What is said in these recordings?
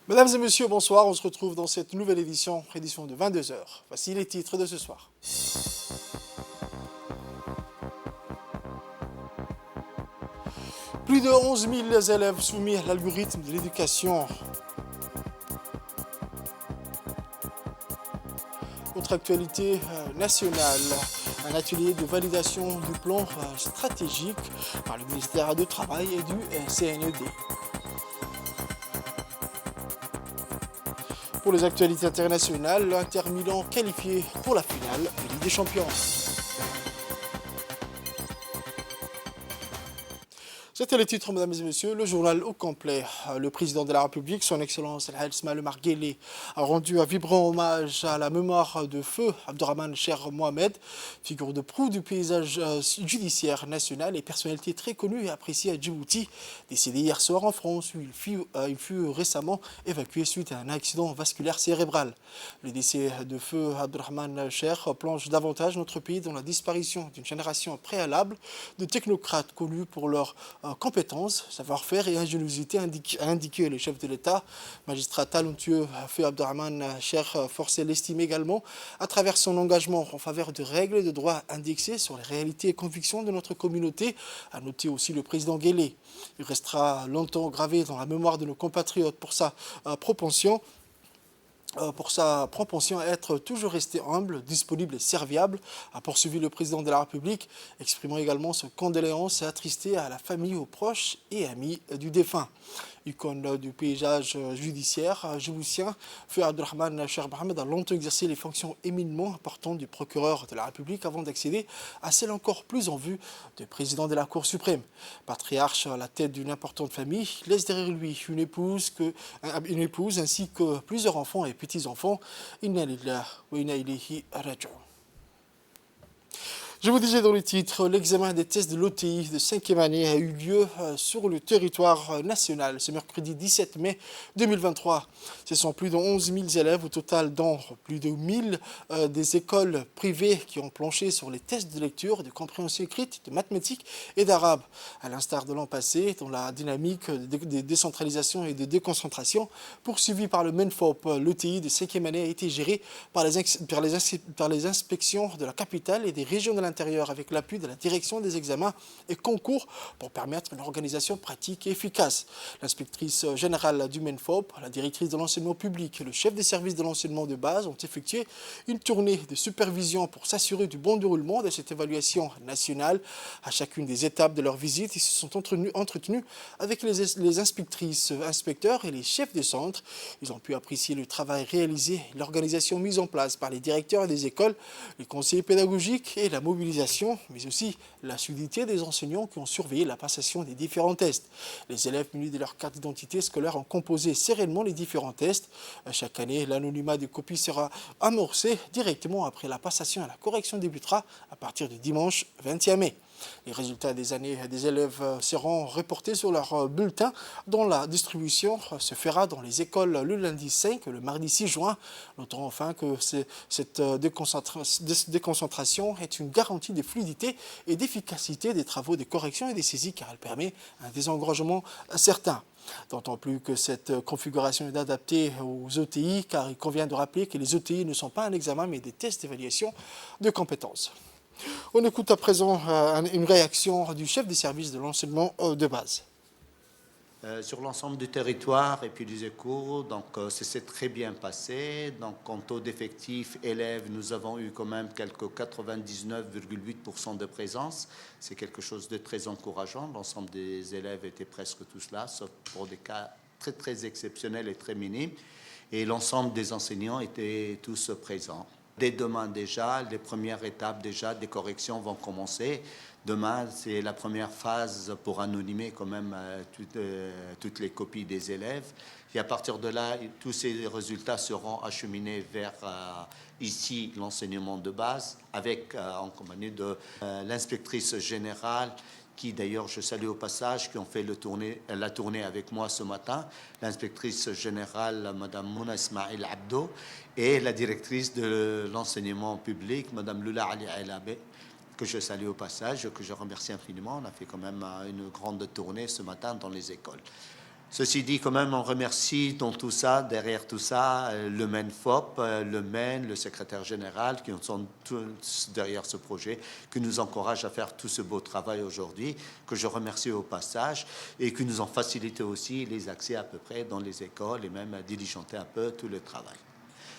Mesdames et messieurs, bonsoir. On se retrouve dans cette nouvelle édition de 22 heures. Voici les titres de ce soir. Plus de 11 000 élèves soumis à l'algorithme de l'éducation. Autre actualité nationale, un atelier de validation du plan stratégique par le ministère du Travail et du CNED. Pour les actualités internationales, l'Inter Milan qualifié pour la finale de Ligue des Champions. C'était les titres, mesdames et messieurs, le journal au complet. Le président de la République, son Excellence El Ismaël Omar Guelleh, a rendu un vibrant hommage à la mémoire de feu Abderrahmane Cher Mohamed, figure de proue du paysage judiciaire national et personnalité très connue et appréciée à Djibouti, décédé hier soir en France où il fut récemment évacué suite à un accident vasculaire cérébral. Le décès de feu Abderrahmane Cher plonge davantage notre pays dans la disparition d'une génération préalable de technocrates connus pour leur compétences, savoir-faire et ingéniosité, a indiqué le chef de l'État. Magistrat talentueux, feu Abderrahmane Cher forçait l'estime également à travers son engagement en faveur de règles et de droits indexés sur les réalités et convictions de notre communauté, a noté aussi le président Guelleh. Il restera longtemps gravé dans la mémoire de nos compatriotes pour sa propension à être toujours resté humble, disponible et serviable, a poursuivi le président de la République, exprimant également ses condoléances et attristé à la famille, aux proches et amis du défunt. Icône du paysage judiciaire djiboutien, feu Abderrahmane Cher Mohamed a longtemps exercé les fonctions éminemment importantes du procureur de la République avant d'accéder à celle encore plus en vue de président de la Cour suprême. Patriarche à la tête d'une importante famille, il laisse derrière lui une épouse ainsi que plusieurs enfants et petits-enfants. Inna lillahi wa inna ilayhi raji'un. Je vous disais dans le titre, l'examen des tests de l'OTI de 5e année a eu lieu sur le territoire national ce mercredi 17 mai 2023. Ce sont plus de 11 000 élèves au total dans plus de 1000 des écoles privées qui ont planché sur les tests de lecture, de compréhension écrite, de mathématiques et d'arabe. À l'instar de l'an passé, dans la dynamique de décentralisation et de déconcentration poursuivie par le MENFOP, l'OTI de 5e année a été géré par les inspections de la capitale et des régions de l'intérieur avec l'appui de la direction des examens et concours pour permettre une organisation pratique et efficace. L'inspectrice générale du MENFOP, la directrice de l'enseignement public et le chef des services de l'enseignement de base ont effectué une tournée de supervision pour s'assurer du bon déroulement de cette évaluation nationale. À chacune des étapes de leur visite, ils se sont entretenus avec les inspectrices, inspecteurs et les chefs de centre. Ils ont pu apprécier le travail réalisé, l'organisation mise en place par les directeurs des écoles, les conseillers pédagogiques et la mobilisation, mais aussi l'assiduité des enseignants qui ont surveillé la passation des différents tests. Les élèves munis de leur carte d'identité scolaire ont composé sereinement les différents tests. Chaque année, l'anonymat des copies sera amorcé directement après la passation et la correction débutera à partir du dimanche 21 mai. Les résultats des années des élèves seront reportés sur leur bulletin dont la distribution se fera dans les écoles le lundi 5 et le mardi 6 juin. Notons enfin que cette déconcentration est une garantie de fluidité et d'efficacité des travaux de correction et des saisies car elle permet un désengorgement certain. D'autant plus que cette configuration est adaptée aux OTI car il convient de rappeler que les OTI ne sont pas un examen mais des tests d'évaluation de compétences. On écoute à présent une réaction du chef des services de l'enseignement de base. Sur l'ensemble du territoire et puis des échos, donc ça s'est très bien passé. Donc en taux d'effectifs élèves, nous avons eu quand même quelques 99,8% de présence. C'est quelque chose de très encourageant. L'ensemble des élèves étaient presque tous là, sauf pour des cas très très exceptionnels et très minimes. Et l'ensemble des enseignants étaient tous présents. Dès demain déjà, les premières étapes déjà des corrections vont commencer. Demain, c'est la première phase pour anonymer quand même toutes les copies des élèves. Et à partir de là, tous ces résultats seront acheminés vers ici l'enseignement de base, avec en compagnie de l'inspectrice générale qui d'ailleurs je salue au passage, qui ont fait la tournée avec moi ce matin, l'inspectrice générale, Mme Mouna Ismail Abdo, et la directrice de l'enseignement public, Mme Lula Ali Ailabé, que je salue au passage, que je remercie infiniment. On a fait quand même une grande tournée ce matin dans les écoles. Ceci dit, quand même, on remercie dans tout ça, derrière tout ça, le MENFOP, le MEN, le secrétaire général, qui sont tous derrière ce projet, qui nous encouragent à faire tout ce beau travail aujourd'hui, que je remercie au passage, et qui nous ont facilité aussi les accès à peu près dans les écoles et même à diligenter un peu tout le travail.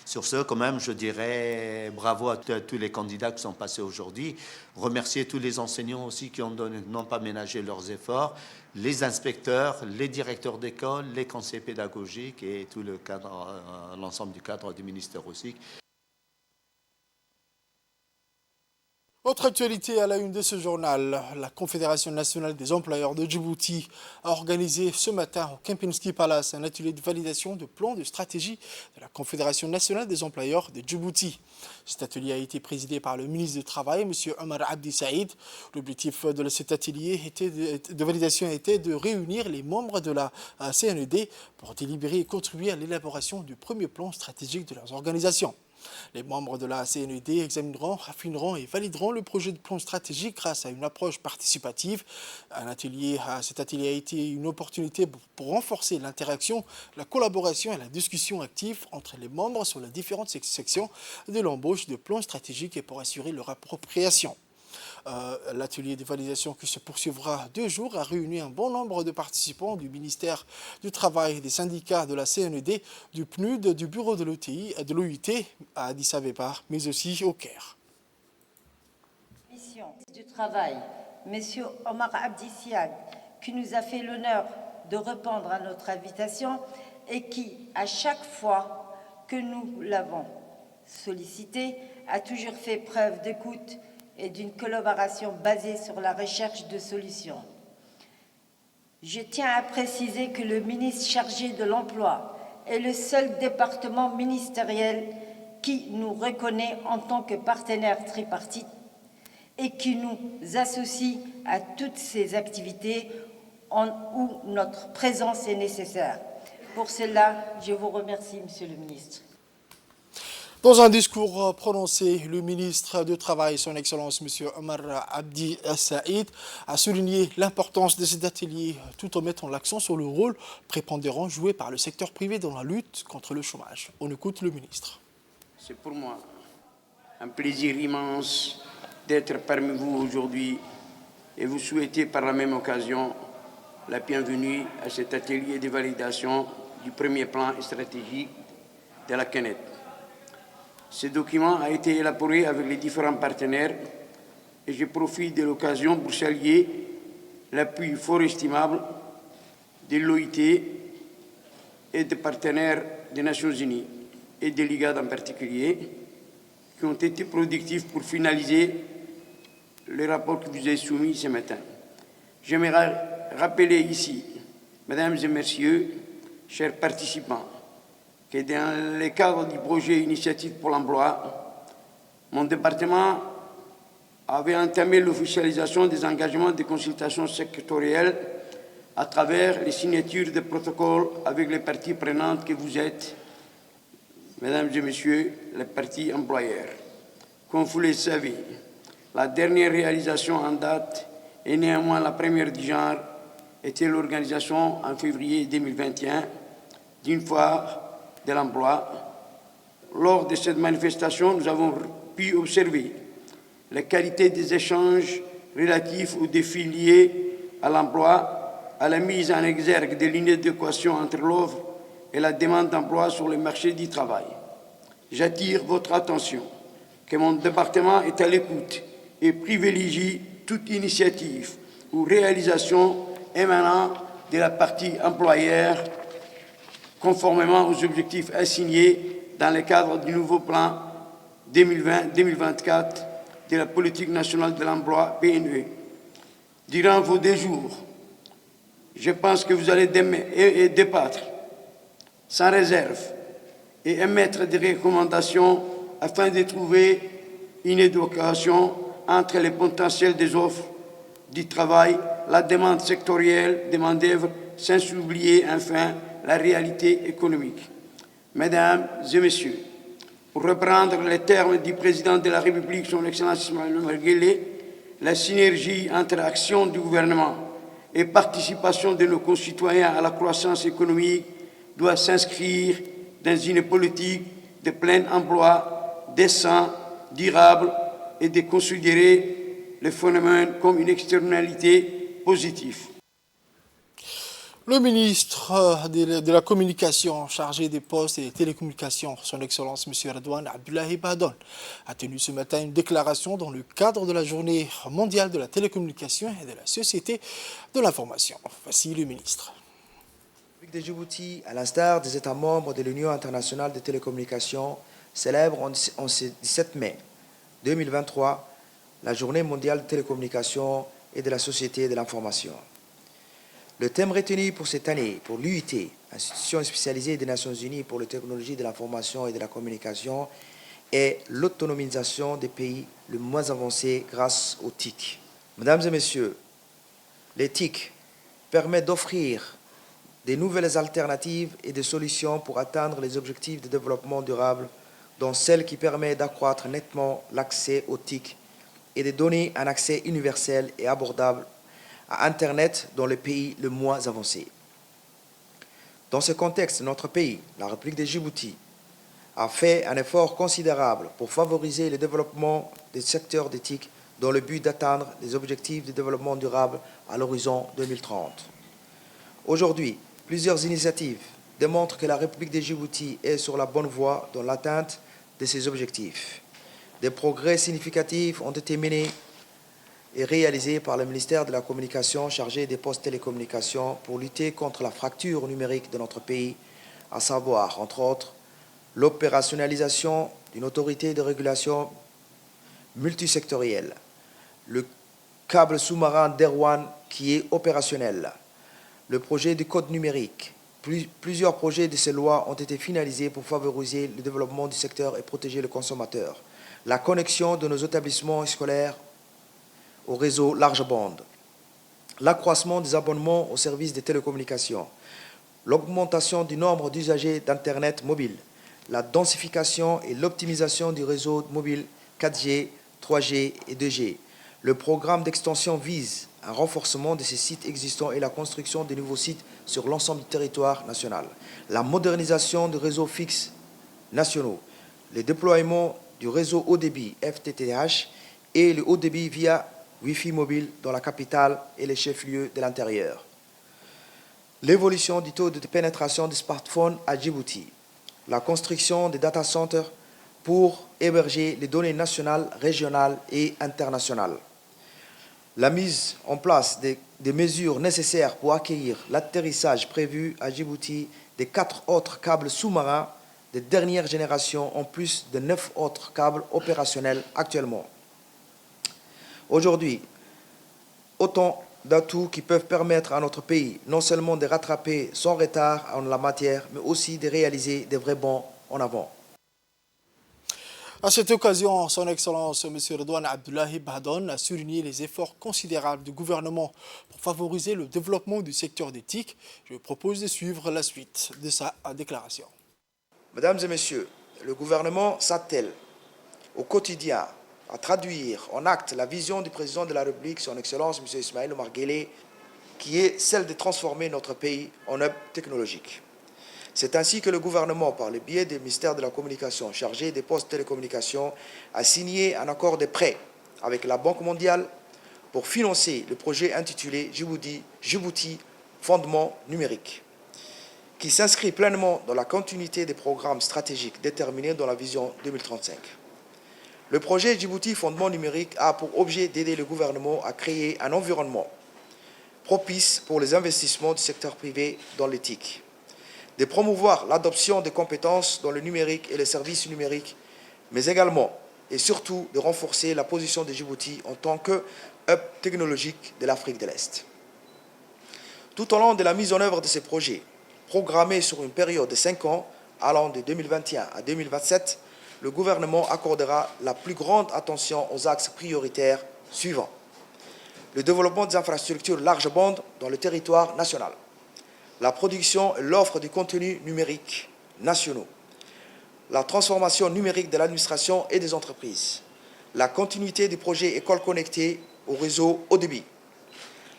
Sur ce, quand même, je dirais bravo à tous les candidats qui sont passés aujourd'hui. Remercier tous les enseignants aussi qui n'ont pas ménagé leurs efforts, les inspecteurs, les directeurs d'école, les conseillers pédagogiques et tout le cadre, l'ensemble du cadre du ministère aussi. Autre actualité à la une de ce journal, la Confédération nationale des employeurs de Djibouti a organisé ce matin au Kempinski Palace un atelier de validation de plan de stratégie de la Confédération nationale des employeurs de Djibouti. Cet atelier a été présidé par le ministre du Travail, M. Omar Abdi Saïd. L'objectif de cet atelier de validation était de réunir les membres de la CNED pour délibérer et contribuer à l'élaboration du premier plan stratégique de leurs organisations. Les membres de la CNED examineront, affineront et valideront le projet de plan stratégique grâce à une approche participative. Cet atelier a été une opportunité pour renforcer l'interaction, la collaboration et la discussion active entre les membres sur les différentes sections de l'embauche de plans stratégiques et pour assurer leur appropriation. L'atelier de validation qui se poursuivra 2 jours a réuni un bon nombre de participants du ministère du Travail, des syndicats de la CNED, du PNUD, du bureau de l'OIT à Addis Abeba, mais aussi au Caire. Mission du Travail, M. Omar Abdi Saïd, qui nous a fait l'honneur de répondre à notre invitation et qui, à chaque fois que nous l'avons sollicité, a toujours fait preuve d'écoute et d'une collaboration basée sur la recherche de solutions. Je tiens à préciser que le ministre chargé de l'Emploi est le seul département ministériel qui nous reconnaît en tant que partenaire tripartite et qui nous associe à toutes ces activités où notre présence est nécessaire. Pour cela, je vous remercie, Monsieur le ministre. Dans un discours prononcé, le ministre du Travail, son Excellence M. Omar Abdi Saïd, a souligné l'importance de cet atelier tout en mettant l'accent sur le rôle prépondérant joué par le secteur privé dans la lutte contre le chômage. On écoute le ministre. C'est pour moi un plaisir immense d'être parmi vous aujourd'hui et vous souhaiter par la même occasion la bienvenue à cet atelier de validation du premier plan stratégique de la CNED. Ce document a été élaboré avec les différents partenaires et je profite de l'occasion pour saluer l'appui fort estimable de l'OIT et des partenaires des Nations Unies et des l'IGAD en particulier, qui ont été productifs pour finaliser le rapport que vous avez soumis ce matin. J'aimerais rappeler ici, mesdames et messieurs, chers participants, que dans le cadre du projet Initiative pour l'emploi, mon département avait entamé l'officialisation des engagements de consultation sectorielle à travers les signatures de protocoles avec les parties prenantes que vous êtes, mesdames et messieurs, les parties employeurs. Comme vous le savez, la dernière réalisation en date et néanmoins la première du genre était l'organisation en février 2021 d'une foire de l'emploi. Lors de cette manifestation, nous avons pu observer la qualité des échanges relatifs aux défis liés à l'emploi, à la mise en exergue de l'inadéquation entre l'offre et la demande d'emploi sur le marché du travail. J'attire votre attention que mon département est à l'écoute et privilégie toute initiative ou réalisation émanant de la partie employeur conformément aux objectifs assignés dans le cadre du nouveau plan 2020-2024 de la politique nationale de l'emploi PNE. Durant vos 2 jours, je pense que vous allez débattre sans réserve et émettre des recommandations afin de trouver une éducation entre les potentiels des offres du travail, la demande sectorielle de main-d'œuvre, sans oublier enfin la réalité économique. Mesdames et messieurs, pour reprendre les termes du président de la République, son Excellence Ismaël Omar Guelleh, la synergie entre actions du gouvernement et participation de nos concitoyens à la croissance économique doit s'inscrire dans une politique de plein emploi, décent, durable et de considérer le phénomène comme une externalité positive. Le ministre de la Communication chargé des postes et des télécommunications, son Excellence M. Redouane Abdoulaye Bahadone, a tenu ce matin une déclaration dans le cadre de la Journée mondiale de la télécommunication et de la société de l'information. Voici le ministre. La République de Djibouti, à l'instar des États membres de l'Union internationale des télécommunications, célèbre en ce 17 mai 2023 la Journée mondiale de télécommunications et de la société de l'information. Le thème retenu pour cette année pour l'UIT, institution spécialisée des Nations Unies pour les technologies de l'information et de la communication, est l'autonomisation des pays les moins avancés grâce aux TIC. Mesdames et messieurs, les TIC permettent d'offrir des nouvelles alternatives et des solutions pour atteindre les objectifs de développement durable, dont celle qui permet d'accroître nettement l'accès aux TIC et de donner un accès universel et abordable à Internet dans les pays les moins avancés. Dans ce contexte, notre pays, la République de Djibouti, a fait un effort considérable pour favoriser le développement des secteurs des TIC dans le but d'atteindre les objectifs de développement durable à l'horizon 2030. Aujourd'hui, plusieurs initiatives démontrent que la République de Djibouti est sur la bonne voie dans l'atteinte de ces objectifs. Des progrès significatifs ont été menés et réalisé par le ministère de la Communication chargé des postes télécommunications pour lutter contre la fracture numérique de notre pays, à savoir, entre autres, l'opérationnalisation d'une autorité de régulation multisectorielle, le câble sous-marin d'Erwan qui est opérationnel, le projet du code numérique. Plusieurs projets de ces lois ont été finalisés pour favoriser le développement du secteur et protéger le consommateur. La connexion de nos établissements scolaires au réseau large bande, l'accroissement des abonnements aux services de télécommunications, l'augmentation du nombre d'usagers d'Internet mobile, la densification et l'optimisation du réseau mobile 4G, 3G et 2G. Le programme d'extension vise un renforcement de ces sites existants et la construction de nouveaux sites sur l'ensemble du territoire national. La modernisation du réseau fixe nationaux, le déploiement du réseau haut débit FTTH et le haut débit via Wi-Fi mobile dans la capitale et les chefs-lieux de l'intérieur. L'évolution du taux de pénétration des smartphones à Djibouti. La construction des data centers pour héberger les données nationales, régionales et internationales. La mise en place des mesures nécessaires pour accueillir l'atterrissage prévu à Djibouti des 4 autres câbles sous-marins de dernière génération en plus de 9 autres câbles opérationnels actuellement. Aujourd'hui, autant d'atouts qui peuvent permettre à notre pays non seulement de rattraper son retard en la matière, mais aussi de réaliser des vrais bonds en avant. À cette occasion, son Excellence M. Redouane Abdoulaye Bahadone a souligné les efforts considérables du gouvernement pour favoriser le développement du secteur des TIC. Je propose de suivre la suite de sa déclaration. Mesdames et messieurs, le gouvernement s'attelle au quotidien à traduire en acte la vision du président de la République, son Excellence M. Ismaël Omar Guelleh, qui est celle de transformer notre pays en hub technologique. C'est ainsi que le gouvernement, par le biais du ministère de la Communication chargé des postes de télécommunications, a signé un accord de prêt avec la Banque mondiale pour financer le projet intitulé Djibouti Fondement numérique, qui s'inscrit pleinement dans la continuité des programmes stratégiques déterminés dans la vision 2035. Le projet Djibouti Fondement numérique a pour objet d'aider le gouvernement à créer un environnement propice pour les investissements du secteur privé dans les TIC, de promouvoir l'adoption des compétences dans le numérique et les services numériques, mais également et surtout de renforcer la position de Djibouti en tant que hub technologique de l'Afrique de l'Est. Tout au long de la mise en œuvre de ces projets, programmés sur une période de 5 ans, allant de 2021 à 2027, le gouvernement accordera la plus grande attention aux axes prioritaires suivants. Le développement des infrastructures large bande dans le territoire national, la production et l'offre de contenus numériques nationaux, la transformation numérique de l'administration et des entreprises, la continuité du projet École connectée au réseau haut débit,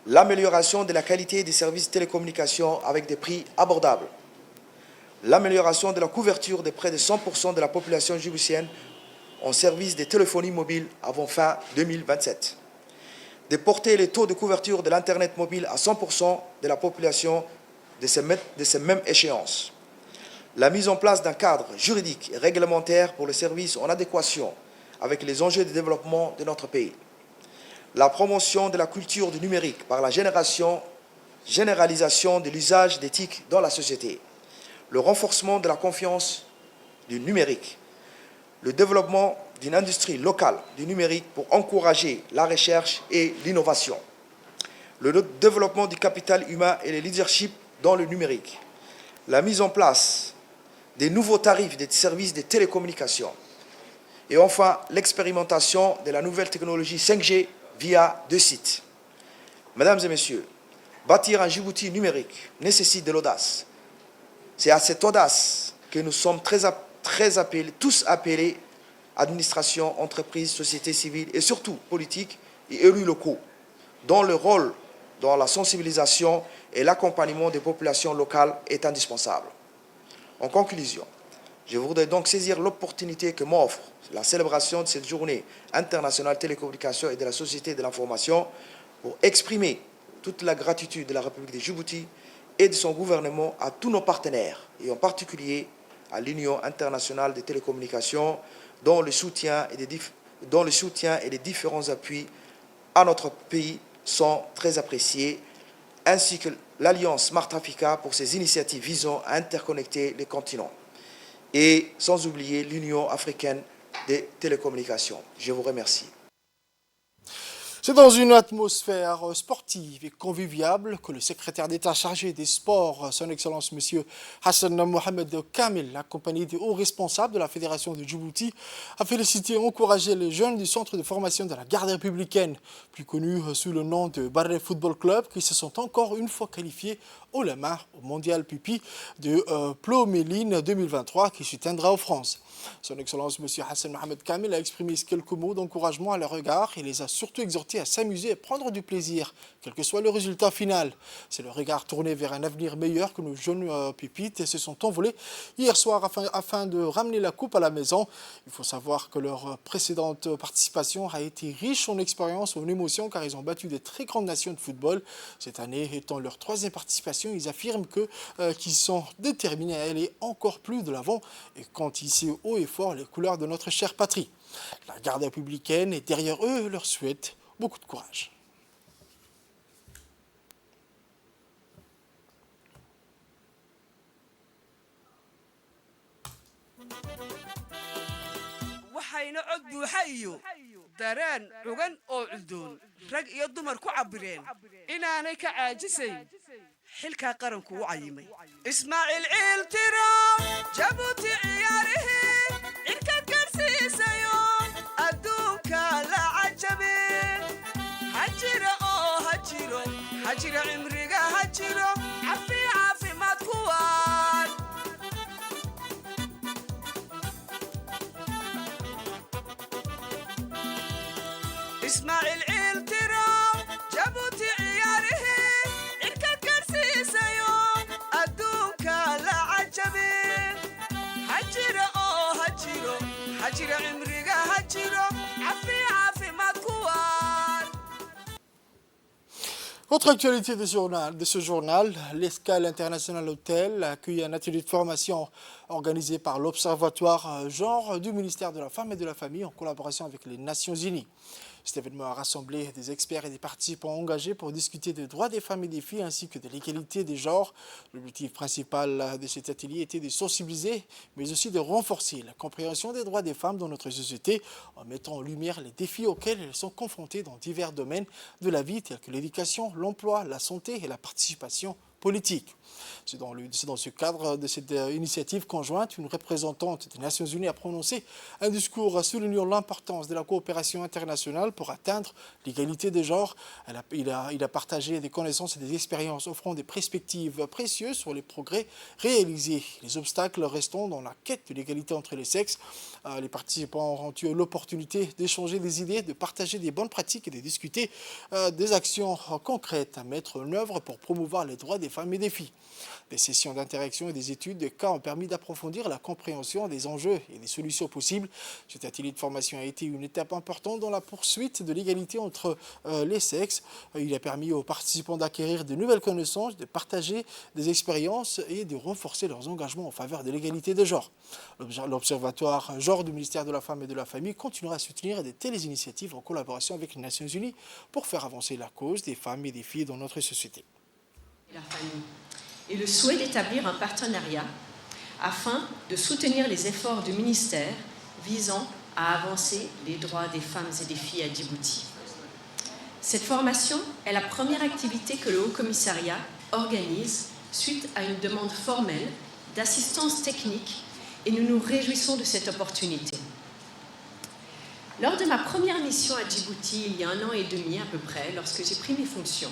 l'amélioration de la qualité des services de télécommunications avec des prix abordables, l'amélioration de la couverture de près de 100% de la population djiboutienne en service de téléphonie mobile avant fin 2027, de porter les taux de couverture de l'Internet mobile à 100% de la population de ces mêmes échéances, la mise en place d'un cadre juridique et réglementaire pour le service en adéquation avec les enjeux de développement de notre pays, la promotion de la culture du numérique par la généralisation de l'usage des TIC dans la société, le renforcement de la confiance du numérique, le développement d'une industrie locale du numérique pour encourager la recherche et l'innovation, le développement du capital humain et le leadership dans le numérique, la mise en place des nouveaux tarifs des services de télécommunications et enfin l'expérimentation de la nouvelle technologie 5G via 2 sites. Mesdames et messieurs, bâtir un Djibouti numérique nécessite de l'audace. C'est à cette audace que nous sommes tous appelés, administration, entreprises, société civile et surtout politiques et élus locaux, dont le rôle dans la sensibilisation et l'accompagnement des populations locales est indispensable. En conclusion, je voudrais donc saisir l'opportunité que m'offre la célébration de cette journée internationale télécommunications et de la société de l'information pour exprimer toute la gratitude de la République de Djibouti et de son gouvernement à tous nos partenaires, et en particulier à l'Union internationale des télécommunications, dont le soutien et les différents appuis à notre pays sont très appréciés, ainsi que l'Alliance Smart Africa pour ses initiatives visant à interconnecter les continents. Et sans oublier l'Union africaine des télécommunications. Je vous remercie. C'est dans une atmosphère sportive et conviviale que le secrétaire d'État chargé des sports, son Excellence M. Hassan Mohamed Kamel, accompagné des hauts responsables de la Fédération de Djibouti, a félicité et encouragé les jeunes du centre de formation de la garde républicaine, plus connu sous le nom de Barre Football Club, qui se sont encore une fois qualifiés au lama au mondial Pipi de Ploméline 2023 qui se tiendra en France. Son Excellence M. Hassan Mohamed Kamel a exprimé quelques mots d'encouragement à leur regard et les a surtout exhortés à s'amuser et prendre du plaisir, quel que soit le résultat final. C'est le regard tourné vers un avenir meilleur que nos jeunes pépites se sont envolés hier soir afin de ramener la coupe à la maison. Il faut savoir que leur précédente participation a été riche en expérience, en émotions, car ils ont battu des très grandes nations de football. Cette année étant leur 3e participation, ils affirment qu'ils sont déterminés à aller encore plus de l'avant et quand hisser haut et fort les couleurs de notre chère patrie. La garde républicaine est derrière eux et leur souhaite beaucoup de courage. waxayna cod buuxa iyo dareen cugan oo cuddoon rag iyo dumar ku cabireen inaanay ka caajisayn xilkaa qaranku u cayimay ismaaciil ciil tiro jabuuti ciyaarihii cirka garsiisayo adduunka la cajabe hajira oo hajira cimriga hajiro caafimaad kuwaan ismaaciil ciil tiro jabuuti ciyaarihii cirka garsiisayo adduunka la cajabe hajira oo hajira cimriga hajiro caafimaad kuwaan. Autre actualité de ce journal, l'Escale International Hotel accueille un atelier de formation organisé par l'Observatoire Genre du ministère de la Femme et de la Famille en collaboration avec les Nations Unies. Cet événement a rassemblé des experts et des participants engagés pour discuter des droits des femmes et des filles ainsi que de l'égalité des genres. L'objectif principal de cet atelier était de sensibiliser, mais aussi de renforcer la compréhension des droits des femmes dans notre société en mettant en lumière les défis auxquels elles sont confrontées dans divers domaines de la vie tels que l'éducation, l'emploi, la santé et la participation politique. C'est dans ce cadre de cette initiative conjointe, une représentante des Nations Unies a prononcé un discours soulignant l'importance de la coopération internationale pour atteindre l'égalité des genres. Il a partagé des connaissances et des expériences offrant des perspectives précieuses sur les progrès réalisés, les obstacles restant dans la quête de l'égalité entre les sexes. Les participants auront eu l'opportunité d'échanger des idées, de partager des bonnes pratiques et de discuter des actions concrètes à mettre en œuvre pour promouvoir les droits des femmes et des filles. Des sessions d'interaction et des études de cas ont permis d'approfondir la compréhension des enjeux et des solutions possibles. Cet atelier de formation a été une étape importante dans la poursuite de l'égalité entre les sexes. Il a permis aux participants d'acquérir de nouvelles connaissances, de partager des expériences et de renforcer leurs engagements en faveur de l'égalité de genre. L'Observatoire genre du ministère de la Femme et de la Famille continuera à soutenir de telles initiatives en collaboration avec les Nations Unies pour faire avancer la cause des femmes et des filles dans notre société. La famille et le souhait d'établir un partenariat afin de soutenir les efforts du ministère visant à avancer les droits des femmes et des filles à Djibouti. Cette formation est la première activité que le Haut-Commissariat organise suite à une demande formelle d'assistance technique et nous nous réjouissons de cette opportunité. Lors de ma première mission à Djibouti, il y a 1 an et demi à peu près, lorsque j'ai pris mes fonctions,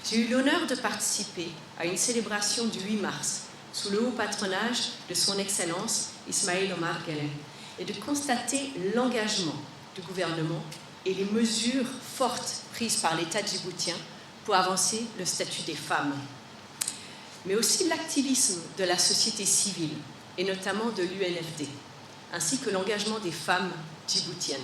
j'ai eu l'honneur de participer à une célébration du 8 mars sous le haut patronage de son Excellence Ismail Omar Guelleh et de constater l'engagement du gouvernement et les mesures fortes prises par l'État djiboutien pour avancer le statut des femmes, mais aussi l'activisme de la société civile et notamment de l'UNFD, ainsi que l'engagement des femmes djiboutiennes.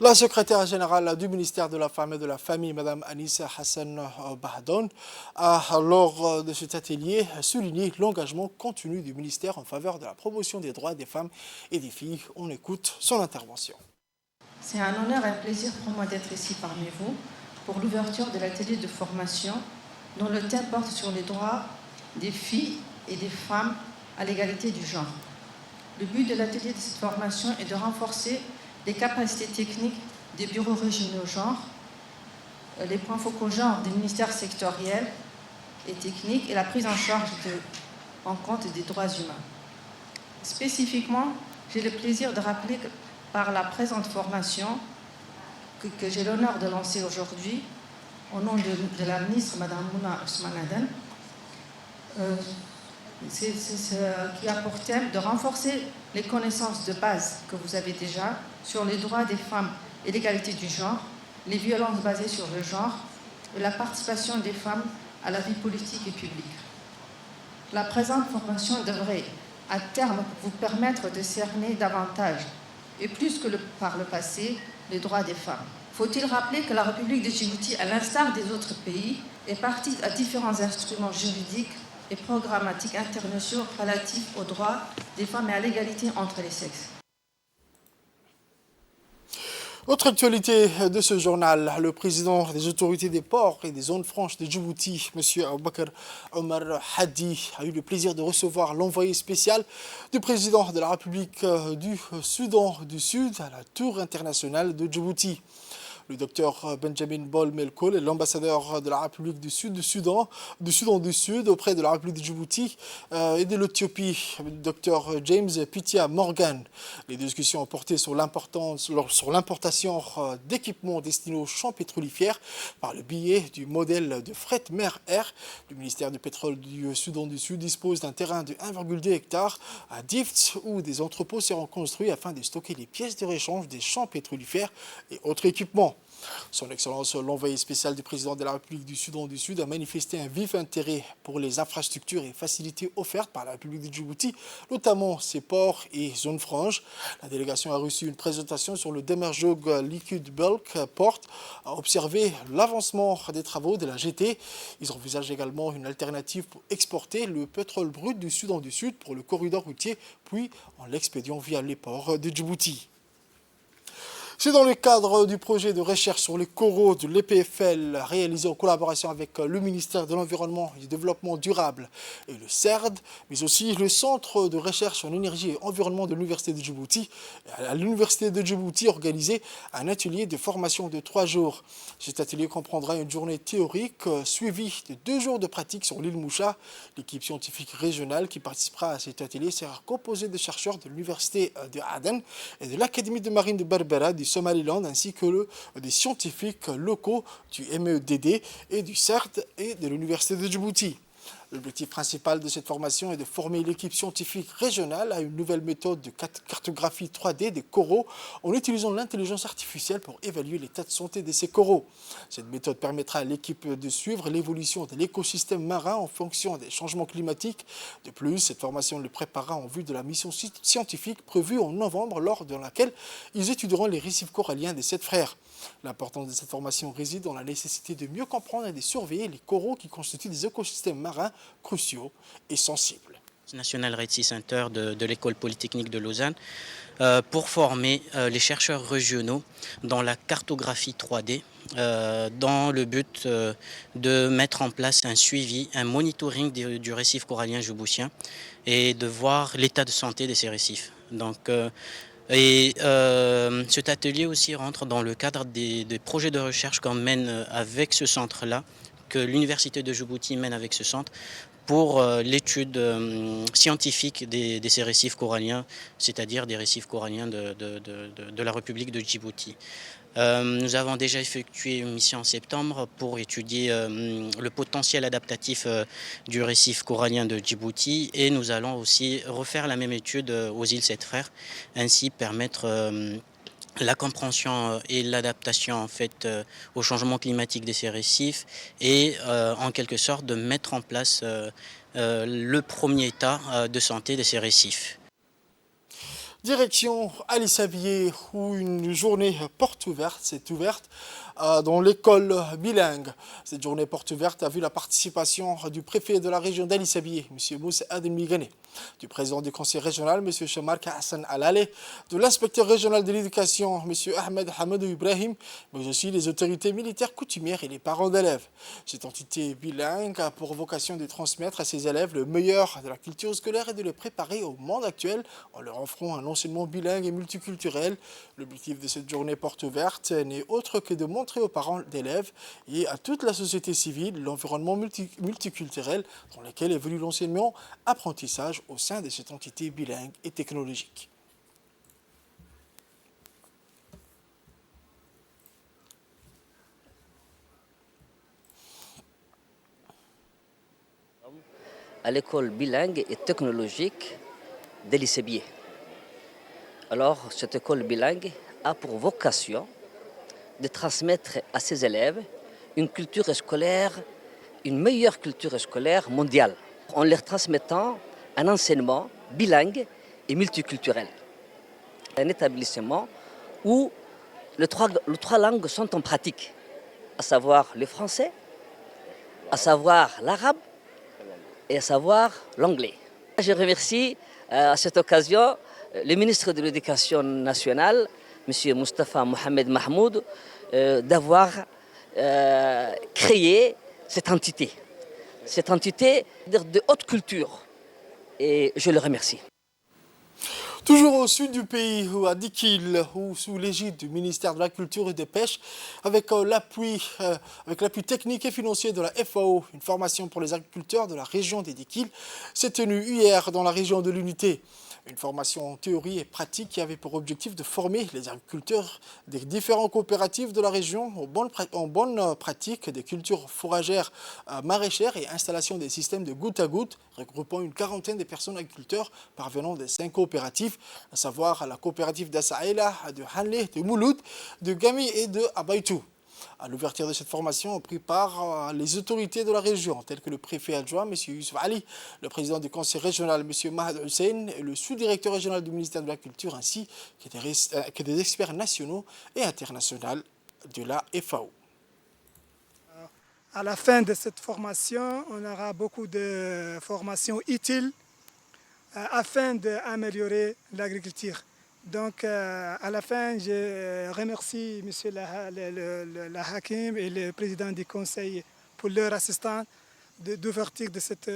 La secrétaire générale du ministère de la Femme et de la Famille, Mme Anissa Hassan Bahdoun, a, lors de cet atelier, souligné l'engagement continu du ministère en faveur de la promotion des droits des femmes et des filles. On écoute son intervention. C'est un honneur et un plaisir pour moi d'être ici parmi vous pour l'ouverture de l'atelier de formation dont le thème porte sur les droits des filles et des femmes à l'égalité du genre. Le but de l'atelier de cette formation est de renforcer les capacités techniques des bureaux régionaux genre, les points focaux genre des ministères sectoriels et techniques et la prise en charge en compte des droits humains. Spécifiquement, j'ai le plaisir de rappeler que par la présente formation que j'ai l'honneur de lancer aujourd'hui, au nom de la ministre Mme Mouna Ousmane Aden, c'est ce qui a pour thème de renforcer les connaissances de base que vous avez déjà sur les droits des femmes et l'égalité du genre, les violences basées sur le genre et la participation des femmes à la vie politique et publique. La présente formation devrait, à terme, vous permettre de cerner davantage, et plus que par le passé, les droits des femmes. Faut-il rappeler que la République de Djibouti, à l'instar des autres pays, est partie à différents instruments juridiques et programmatiques internationaux relatifs aux droits des femmes et à l'égalité entre les sexes. Autre actualité de ce journal, le président des autorités des ports et des zones franches de Djibouti, M. Aboubakar Omar Hadi, a eu le plaisir de recevoir l'envoyé spécial du président de la République du Soudan du Sud à la Tour internationale de Djibouti. Le docteur Benjamin Bol Melkol est l'ambassadeur de la République du Soudan du Sud auprès de la République de Djibouti et de l'Éthiopie, le docteur James Pitia Morgan. Les discussions ont porté sur l'importation d'équipements destinés aux champs pétrolifères par le biais du modèle de fret mer-air. Le ministère du pétrole du Soudan du Sud dispose d'un terrain de 1,2 hectares à Dift où des entrepôts seront construits afin de stocker les pièces de réchange des champs pétrolifères et autres équipements. Son Excellence, l'envoyé spécial du président de la République du Soudan du Sud, a manifesté un vif intérêt pour les infrastructures et facilités offertes par la République de Djibouti, notamment ses ports et zones franches. La délégation a reçu une présentation sur le Demerjog Liquid Bulk Port, a observé l'avancement des travaux de la GT. Ils envisagent également une alternative pour exporter le pétrole brut du Soudan du Sud pour le corridor routier, puis en l'expédiant via les ports de Djibouti. C'est dans le cadre du projet de recherche sur les coraux de l'EPFL réalisé en collaboration avec le ministère de l'Environnement et du Développement durable et le CERD, mais aussi le Centre de recherche en énergie et environnement de l'Université de Djibouti. À l'Université de Djibouti, organisé un atelier de formation de 3 jours. Cet atelier comprendra une journée théorique suivie de 2 jours de pratique sur l'île Moucha. L'équipe scientifique régionale qui participera à cet atelier sera composée de chercheurs de l'Université de Aden et de l'Académie de marine de Berbera, du Somaliland, ainsi que des scientifiques locaux du MEDD et du CERT et de l'Université de Djibouti. L'objectif principal de cette formation est de former l'équipe scientifique régionale à une nouvelle méthode de cartographie 3D des coraux en utilisant l'intelligence artificielle pour évaluer l'état de santé de ces coraux. Cette méthode permettra à l'équipe de suivre l'évolution de l'écosystème marin en fonction des changements climatiques. De plus, cette formation les préparera en vue de la mission scientifique prévue en novembre, lors de laquelle ils étudieront les récifs coralliens des 7 frères. L'importance de cette formation réside dans la nécessité de mieux comprendre et de surveiller les coraux qui constituent des écosystèmes marins cruciaux et sensibles. National Red Sea Center de l'École Polytechnique de Lausanne pour former les chercheurs régionaux dans la cartographie 3D dans le but de mettre en place un suivi, un monitoring du récif corallien djiboutien et de voir l'état de santé de ces récifs. Cet atelier aussi rentre dans le cadre des projets de recherche qu'on mène avec ce centre-là, que l'Université de Djibouti mène avec ce centre, pour l'étude scientifique de ces récifs coralliens, c'est-à-dire des récifs coralliens de la République de Djibouti. Nous avons déjà effectué une mission en septembre pour étudier le potentiel adaptatif du récif corallien de Djibouti, et nous allons aussi refaire la même étude aux îles Sept Frères, ainsi permettre la compréhension et l'adaptation en fait au changement climatique de ces récifs et en quelque sorte de mettre en place le premier état de santé de ces récifs. Direction Alice Abier, où une journée porte ouverte s'est ouverte dans l'école bilingue. Cette journée porte ouverte a vu la participation du préfet de la région d'Alice Abier, M. Moussa Adem Migane, du président du conseil régional, M. Shamarka Hassan Alale, de l'inspecteur régional de l'éducation, M. Ahmed Hamadou Ibrahim, mais aussi des autorités militaires coutumières et les parents d'élèves. Cette entité bilingue a pour vocation de transmettre à ses élèves le meilleur de la culture scolaire et de les préparer au monde actuel en leur offrant un enseignement bilingue et multiculturel. L'objectif de cette journée porte ouverte n'est autre que de montrer aux parents d'élèves et à toute la société civile l'environnement multiculturel dans lequel évolue l'enseignement-apprentissage au sein de cette entité bilingue et technologique. À l'école bilingue et technologique d'Alice Abier. Alors, cette école bilingue a pour vocation de transmettre à ses élèves une culture scolaire, une meilleure culture scolaire mondiale, en leur transmettant un enseignement bilingue et multiculturel. Un établissement où les trois langues sont en pratique, à savoir le français, à savoir l'arabe et à savoir l'anglais. Je remercie à cette occasion le ministre de l'Éducation nationale, M. Moustapha Mohamed Mahmoud, d'avoir créé cette entité de haute culture. Et je le remercie. Toujours au sud du pays, à Dikil, ou sous l'égide du ministère de la Culture et des Pêches, avec l'appui technique et financier de la FAO, une formation pour les agriculteurs de la région des Dikil s'est tenue hier dans la région de l'Unité. Une formation en théorie et pratique qui avait pour objectif de former les agriculteurs des différentes coopératives de la région en bonnes pratiques des cultures fourragères, maraîchères et installation des systèmes de goutte à goutte, regroupant une quarantaine de personnes agriculteurs parvenant des 5 coopératives, à savoir la coopérative d'Assaïla, de Hanlé, de Mouloud, de Gami et de Abaytou. À l'ouverture de cette formation ont pris part les autorités de la région, telles que le préfet adjoint, M. Youssouf Ali, le président du conseil régional, M. Mahad Hussein, et le sous-directeur régional du ministère de la Culture, ainsi que des experts nationaux et internationaux de la FAO. À la fin de cette formation, on aura beaucoup de formations utiles afin d'améliorer l'agriculture. Donc, à la fin, je remercie M. le Hakim et le président du conseil pour leur assistance d'ouverture de cette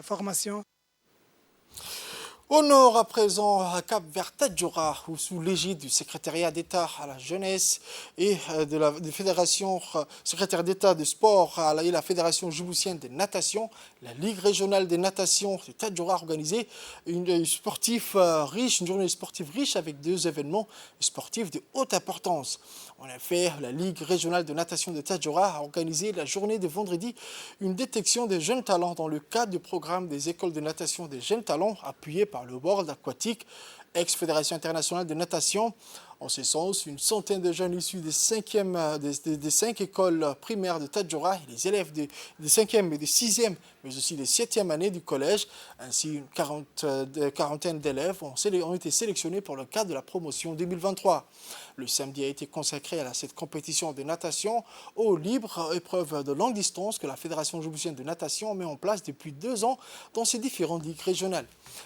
formation. Au nord, à présent, à Cap-Vert, Tadjoura, où sous l'égide du secrétariat d'État à la jeunesse et de la fédération, secrétaire d'État de sport et la fédération djiboutienne de natation, la Ligue régionale des natations de Tadjoura a organisé une journée sportive riche avec 2 événements sportifs de haute importance. En effet, la Ligue régionale de natation de Tadjoura a organisé la journée de vendredi une détection des jeunes talents dans le cadre du programme des écoles de natation des jeunes talents appuyé par le World Aquatique, ex-Fédération internationale de natation. En ce sens, une centaine de jeunes issus des 5 écoles primaires de Tadjoura et les élèves des 5e et des 6e, mais aussi des 7e années du collège, ainsi une quarantaine d'élèves ont été sélectionnés pour le cadre de la promotion 2023. Le samedi a été consacré à cette compétition de natation aux libres épreuves de longue distance que la Fédération djiboutienne de natation met en place depuis 2 ans dans ses différentes ligues régionales.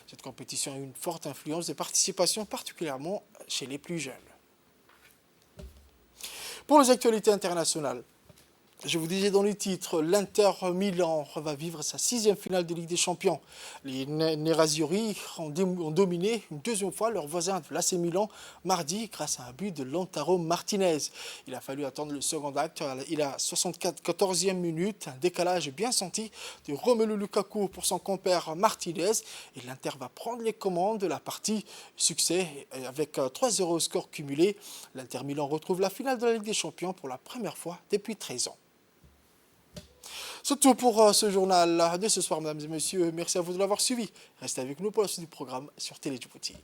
Cette compétition a eu une forte influence de participation, particulièrement chez les plus jeunes. Pour les actualités internationales, je vous disais dans le titre, l'Inter Milan va vivre sa 6e finale de Ligue des Champions. Les Nerazzurri ont dominé une 2e fois leur voisin de l'AC Milan mardi grâce à un but de Lautaro Martinez. Il a fallu attendre le second acte. Il a 14e minute, un décalage bien senti de Romelu Lukaku pour son compère Martinez. Et l'Inter va prendre les commandes de la partie. Succès avec 3-0 au score cumulé. L'Inter Milan retrouve la finale de la Ligue des Champions pour la première fois depuis 13 ans. C'est tout pour ce journal de ce soir, mesdames et messieurs. Merci à vous de l'avoir suivi. Restez avec nous pour la suite du programme sur Télé Djibouti.